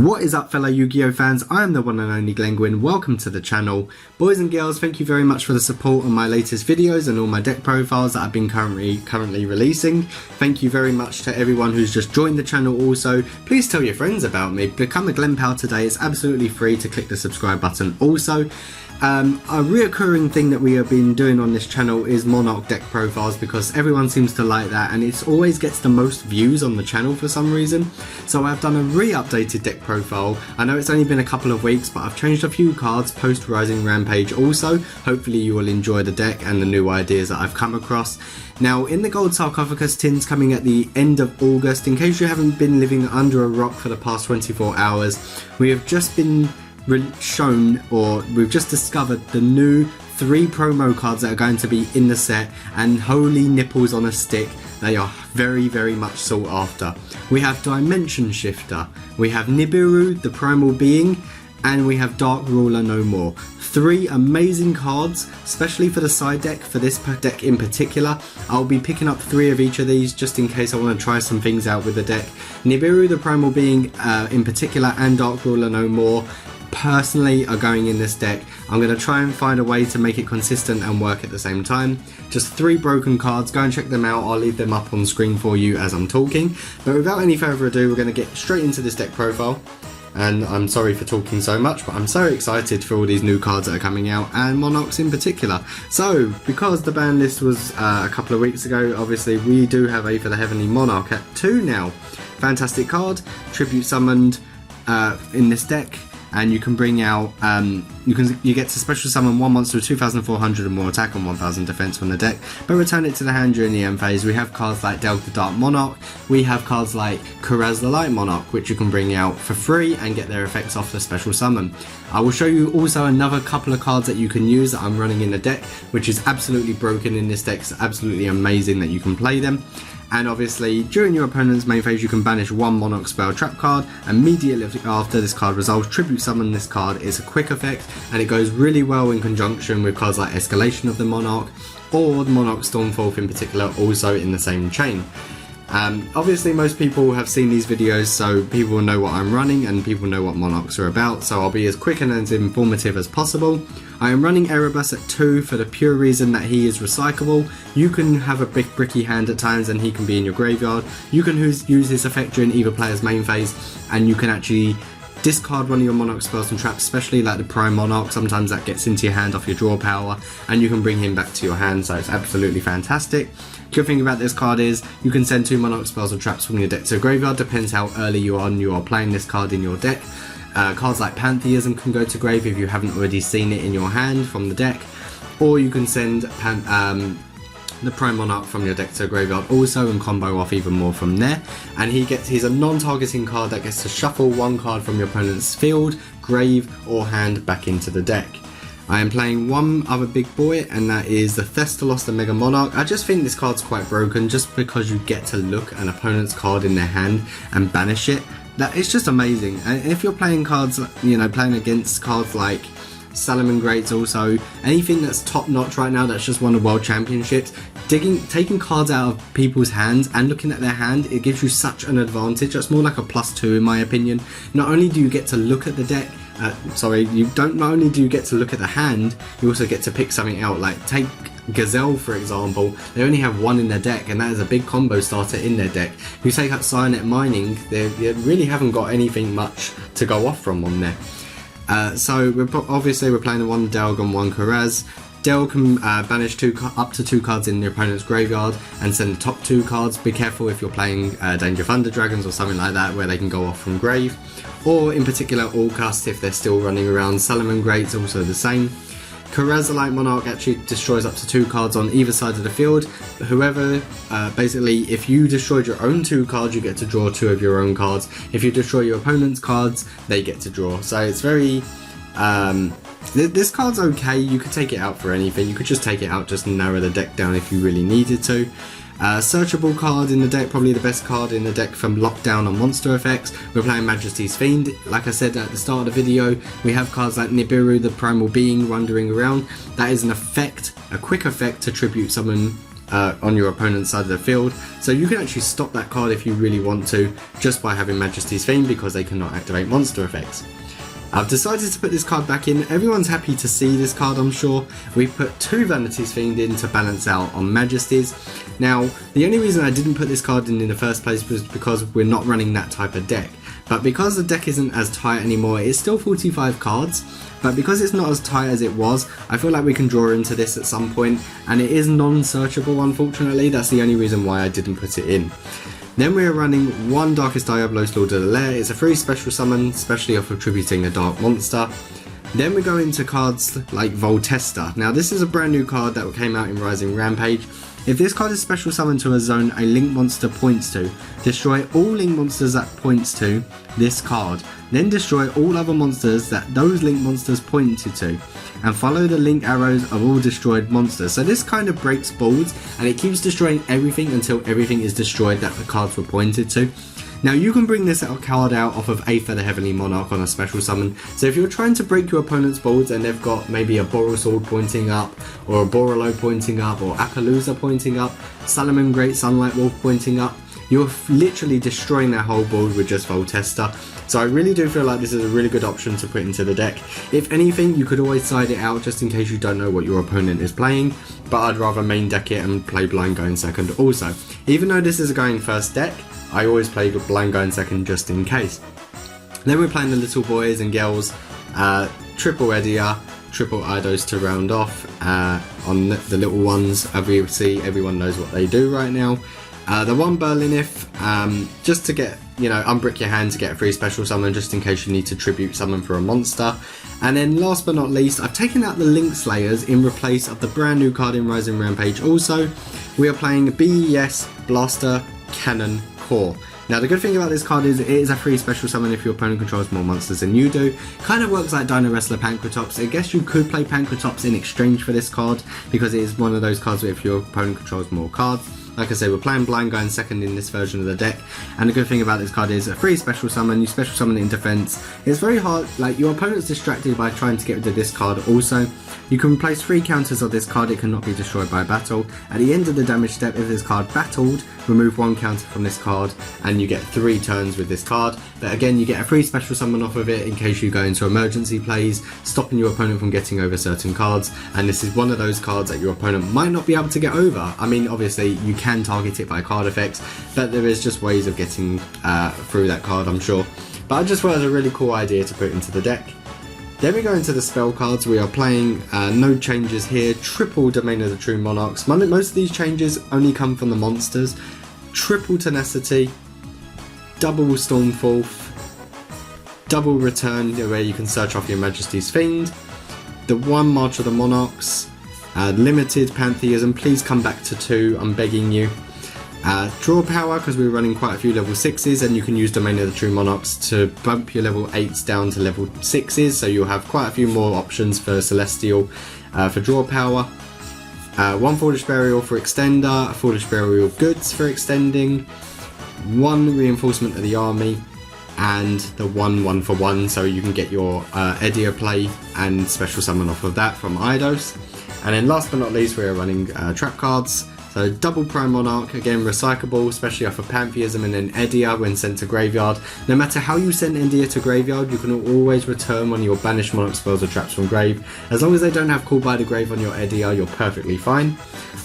What is up, fellow Yu-Gi-Oh fans? I am the one and only Glenguin. Welcome to the channel. Boys and girls, thank you very much for the support on my latest videos and all my deck profiles that I've been currently releasing. Thank you very much to everyone who's just joined the channel also. Please tell your friends about me. Become a Glenpal today. It's absolutely free to click the subscribe button also. A reoccurring thing that we have been doing on this channel is Monarch deck profiles, because everyone seems to like that and it always gets the most views on the channel for some reason. So I've done a re-updated deck profile. I know it's only been a couple of weeks, but I've changed a few cards post Rising Rampage also. Hopefully you will enjoy the deck and the new ideas that I've come across. Now, in the Gold Sarcophagus tins coming at the end of August, in case you haven't been living under a rock for the past 24 hours, we have just been shown, or we've just discovered, the new 3 promo cards that are going to be in the set, and holy nipples on a stick, they are very much sought after. We have Dimension Shifter, we have Nibiru the Primal Being, and we have Dark Ruler No More. 3 amazing cards, especially for the side deck, for this deck in particular. I'll be picking up 3 of each of these just in case I want to try some things out with the deck. Nibiru the Primal Being in particular, and Dark Ruler No More personally are going in this deck. I'm going to try and find a way to make it consistent and work at the same time. Just 3 broken cards, go and check them out. I'll leave them up on screen for you as I'm talking. But without any further ado, we're going to get straight into this deck profile. And I'm sorry for talking so much, but I'm so excited for all these new cards that are coming out, and Monarchs in particular. So, because the ban list was a couple of weeks ago, obviously we do have Ehther the Heavenly Monarch at 2 now. Fantastic card, tribute summoned in this deck. And you can bring out, you get to special summon 1 monster with 2,400 and more attack and 1,000 defense from the deck, but return it to the hand during the end phase. We have cards like Delg the Dark Monarch, we have cards like Kuraz the Light Monarch, which you can bring out for free and get their effects off the special summon. I will show you also another couple of cards that you can use that I'm running in the deck, which is absolutely broken in this deck. It's absolutely amazing that you can play them. And obviously, during your opponent's main phase, you can banish 1 Monarch spell trap card. Immediately after this card resolves, tribute summon this card. It's a quick effect, and it goes really well in conjunction with cards like Escalation of the Monarch, or the Monarch Stormforth in particular, also in the same chain. Obviously, most people have seen these videos, so people know what I'm running and people know what Monarchs are about, so I'll be as quick and as informative as possible. I am running Erebus at 2 for the pure reason that he is recyclable. You can have a big bricky hand at times and he can be in your graveyard. You can use his effect during either player's main phase, and you can actually discard one of your Monarch spells and traps, especially like the Prime Monarch. Sometimes that gets into your hand off your draw power, and you can bring him back to your hand, so it's absolutely fantastic. Good thing about this card is you can send 2 Monarch spells or traps from your deck to a graveyard, depends how early you are playing this card in your deck. Cards like Patheism can go to grave if you haven't already seen it in your hand from the deck, or you can send the Prime Monarch from your deck to a graveyard also and combo off even more from there. And he's a non-targeting card that gets to shuffle 1 card from your opponent's field, grave or hand back into the deck. I am playing one other big boy, and that is the Thestalos the Mega Monarch. I just think this card's quite broken just because you get to look an opponent's card in their hand and banish it. It's just amazing. And if you're playing cards, playing against cards like Salomon Greats, also anything that's top notch right now that's just won a world championships, taking cards out of people's hands and looking at their hand, it gives you such an advantage. It's more like a +2 in my opinion. Not only do you get to look at the deck, not only do you get to look at the hand, you also get to pick something out. Like take Gazelle for example, they only have 1 in their deck, and that is a big combo starter in their deck. If you take up Cyanet Mining, they really haven't got anything much to go off from on there. So we're playing the 1 Delg and 1 Kuraz. Delg can banish up to 2 cards in the opponent's graveyard and send the top 2 cards. Be careful if you're playing Danger Thunder Dragons or something like that, where they can go off from grave. Or in particular Allcast if they're still running around. Salomon Greats also the same. Kuraz the Light Monarch actually destroys up to 2 cards on either side of the field. Whoever, basically, if you destroyed your own 2 cards, you get to draw 2 of your own cards. If you destroy your opponent's cards, they get to draw. So it's very, this card's okay. You could take it out for anything. You could just take it out, just narrow the deck down if you really needed to. Searchable card in the deck, probably the best card in the deck from lockdown on monster effects. We're playing Majesty's Fiend. Like I said at the start of the video, we have cards like Nibiru the Primal Being wandering around. That is an effect, a quick effect to tribute summon on your opponent's side of the field, so you can actually stop that card if you really want to, just by having Majesty's Fiend, because they cannot activate monster effects. I've decided to put this card back in. Everyone's happy to see this card, I'm sure. We've put 2 Vanity's Fiend in to balance out on Majesty's. Now, the only reason I didn't put this card in the first place was because we're not running that type of deck. But because the deck isn't as tight anymore, it's still 45 cards. But because it's not as tight as it was, I feel like we can draw into this at some point. And it is non-searchable, unfortunately. That's the only reason why I didn't put it in. Then we're running 1 Darkest Diablos Lord of the Lair. It's a free special summon, especially off attributing a dark monster. Then we go into cards like Voltester. Now this is a brand new card that came out in Rising Rampage. If this card is special summoned to a zone a link monster points to, destroy all link monsters that points to this card. Then destroy all other monsters that those link monsters pointed to, and follow the link arrows of all destroyed monsters. So this kind of breaks boards, and it keeps destroying everything until everything is destroyed that the cards were pointed to. Now you can bring this card out off of Ehther the Heavenly Monarch on a special summon. So if you're trying to break your opponent's boards and they've got maybe a Borosword pointing up, or a Borolo pointing up, or Appaloosa pointing up, Salamon Great Sunlight Wolf pointing up, you're literally destroying their whole board with just Voltester. So I really do feel like this is a really good option to put into the deck. If anything, you could always side it out just in case you don't know what your opponent is playing, but I'd rather main deck it and play Blind Going Second also. Even though this is a going first deck, I always play Blind Going Second just in case. Then we're playing the little boys and girls, triple Edea, triple Eidos to round off. On the little ones, obviously everyone knows what they do right now. The 1 Berlineth, just to get, unbrick your hand to get a free special summon, just in case you need to tribute summon for a monster. And then last but not least, I've taken out the Link Slayers in replace of the brand new card in Rising Rampage also. We are playing B.E.S. Blaster Cannon Core. Now the good thing about this card is it is a free special summon if your opponent controls more monsters than you do. Kind of works like Dino Wrestler Pankratops. I guess you could play Pankratops in exchange for this card, because it is one of those cards where if your opponent controls more cards. Like I said, we're playing Blind Going Second in this version of the deck, and the good thing about this card is a free special summon. You special summon it in defense. It's very hard, like your opponent's distracted by trying to get rid of this card also. You can place 3 counters of this card, it cannot be destroyed by battle. At the end of the damage step, if this card battled, remove 1 counter from this card, and you get 3 turns with this card. But again, you get a free special summon off of it in case you go into emergency plays, stopping your opponent from getting over certain cards, and this is one of those cards that your opponent might not be able to get over. I mean, obviously you can target it by card effects, but there is just ways of getting through that card, I'm sure. But I just thought it was a really cool idea to put into the deck. Then we go into the spell cards. We are playing no changes here. Triple Domain of the True Monarchs. Most of these changes only come from the monsters. Triple Tenacity, double Stormforth, double Return, where you can search off your Majesty's Fiend, the 1 March of the Monarchs, limited Patheism, please come back to 2, I'm begging you. Draw power, because we're running quite a few level 6s, and you can use Domain of the True Monarchs to bump your level 8s down to level 6s, so you'll have quite a few more options for Celestial for draw power. 1 Foolish Burial for Extender, a Foolish Burial Goods for extending, 1 Reinforcement of the Army, and the 1 for 1, so you can get your Edea play and special summon off of that from Eidos. And then last but not least, we're running trap cards. So double Prime Monarch, again recyclable, especially off of Patheism, and then Edea when sent to graveyard. No matter how you send Edea to graveyard, you can always return one of your banished Monarch spells or traps from grave. As long as they don't have Call by the Grave on your Edea, you're perfectly fine.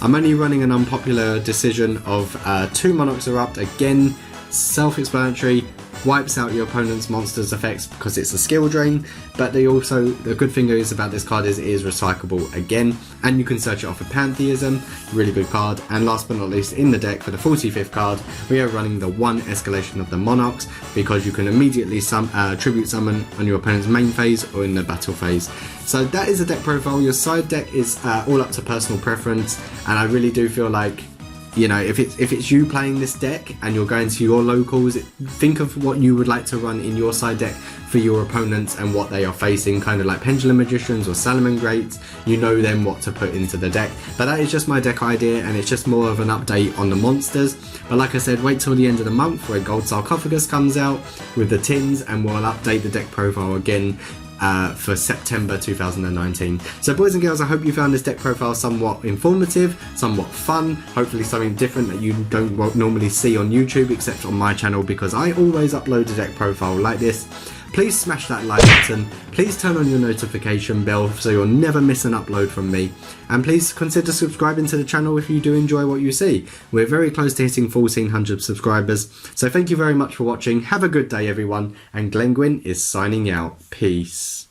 I'm only running an unpopular decision of 2 Monarchs Erupt, again self-explanatory. Wipes out your opponent's monster's effects because it's a skill drain, but the good thing is about this card is it is recyclable again, and you can search it off of Patheism, really good card. And last but not least, in the deck for the 45th card, we are running the 1 Escalation of the Monarchs, because you can immediately tribute summon on your opponent's main phase or in the battle phase. So that is the deck profile. Your side deck is all up to personal preference, and I really do feel like, if it's you playing this deck and you're going to your locals, think of what you would like to run in your side deck for your opponents and what they are facing, kind of like Pendulum Magicians or Salamon Greats. You know then what to put into the deck. But that is just my deck idea, and it's just more of an update on the monsters. But like I said, wait till the end of the month where Gold Sarcophagus comes out with the tins, and we'll update the deck profile again for September 2019. So boys and girls, I hope you found this deck profile somewhat informative, somewhat fun, hopefully something different that you don't normally see on YouTube except on my channel, because I always upload a deck profile like this. Please smash that like button, please turn on your notification bell so you'll never miss an upload from me, and please consider subscribing to the channel if you do enjoy what you see. We're very close to hitting 1400 subscribers, so thank you very much for watching, have a good day everyone, and Glenguin is signing out. Peace.